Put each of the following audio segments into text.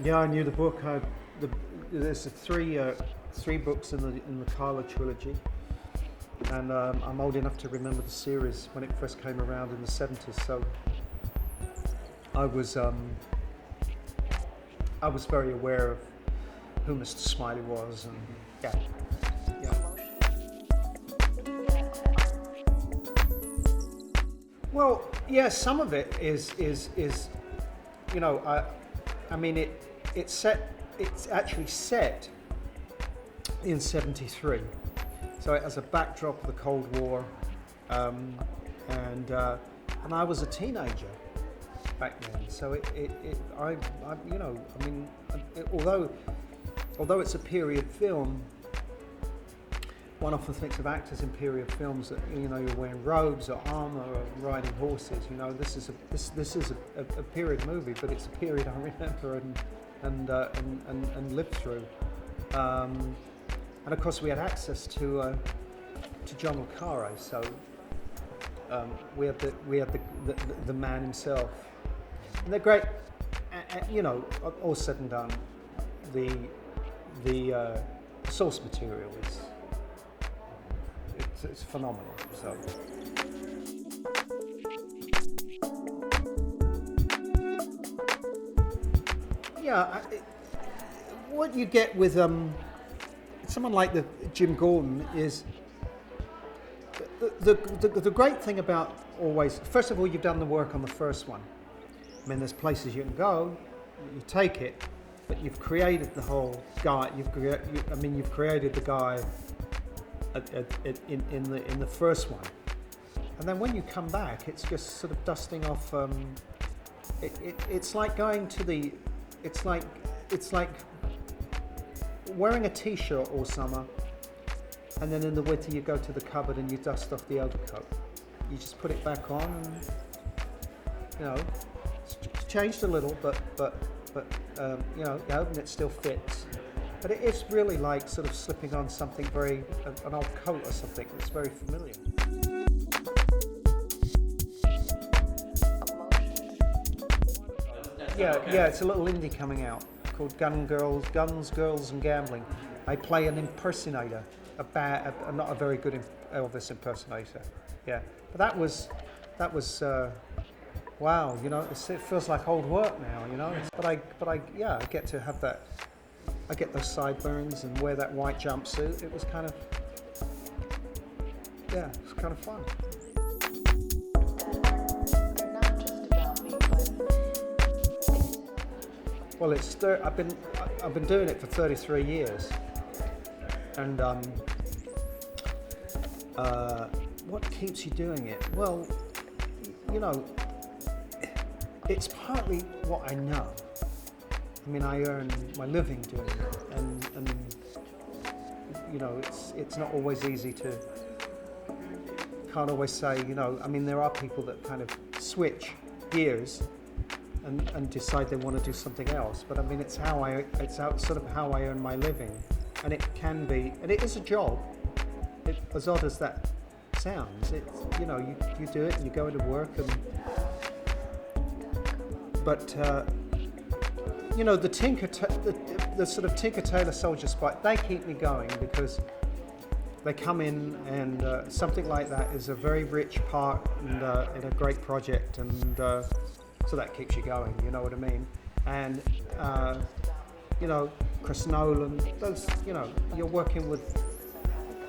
Yeah, I knew the book. There's three books in the Carla trilogy, and I'm old enough to remember the series when it first came around in the 70s. So I was very aware of who Mr. Smiley was, and yeah. Well, yeah, some of it is you know, I mean it's actually set in '73, so it has a backdrop of the Cold War, and I was a teenager back then, so I you know, I mean, although it's a period film, one often thinks of actors in period films that, you know, you're wearing robes or armor or riding horses. You know, this is a period movie, but it's a period I remember and lived through. And of course, we had access to John le Carre, so we had the man himself, and they're great. You know, all said and done, the source material is. It's phenomenal. So. Yeah, what you get with someone like Jim Gordon is the great thing about always. First of all, you've done the work on the first one. I mean, there's places you can go, you take it, but you've created the whole guy. You've created the guy. In the first one, and then when you come back, it's just sort of dusting off. It's like going to the. It's like wearing a T-shirt all summer, and then in the winter you go to the cupboard and you dust off the overcoat. You just put it back on, and you know, it's changed a little, but you know, and it still fits. But it is really like sort of slipping on something an old coat or something that's very familiar. Yeah, it's a little indie coming out called Guns, Girls and Gambling. I play an impersonator, not a very good Elvis impersonator. Yeah, but that was wow. You know, it feels like old work now. You know, but I get to have that. I get those sideburns and wear that white jumpsuit. It was kind of, yeah, it was kind of fun. Well, I've been doing it for 33 years, and what keeps you doing it? Well, you know, it's partly what I know. I mean, I earn my living doing it, and you know, it's not always easy to. Can't always say, you know. I mean, there are people that kind of switch gears and decide they want to do something else. But I mean, it's sort of how I earn my living, and it can be, and it is a job. As odd as that sounds, it's, you know, you do it and you go into work, but. You know, the sort of Tinker Tailor Soldier Spy, they keep me going because they come in, and something like that is a very rich part in a great project, and so that keeps you going. You know what I mean? And you know, Chris Nolan, those, you know, you're working with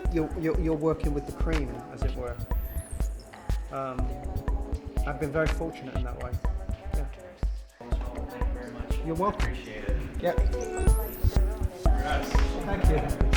the cream, as it were. I've been very fortunate in that way. You're welcome. Appreciate it. Yeah. Congrats. Thank you.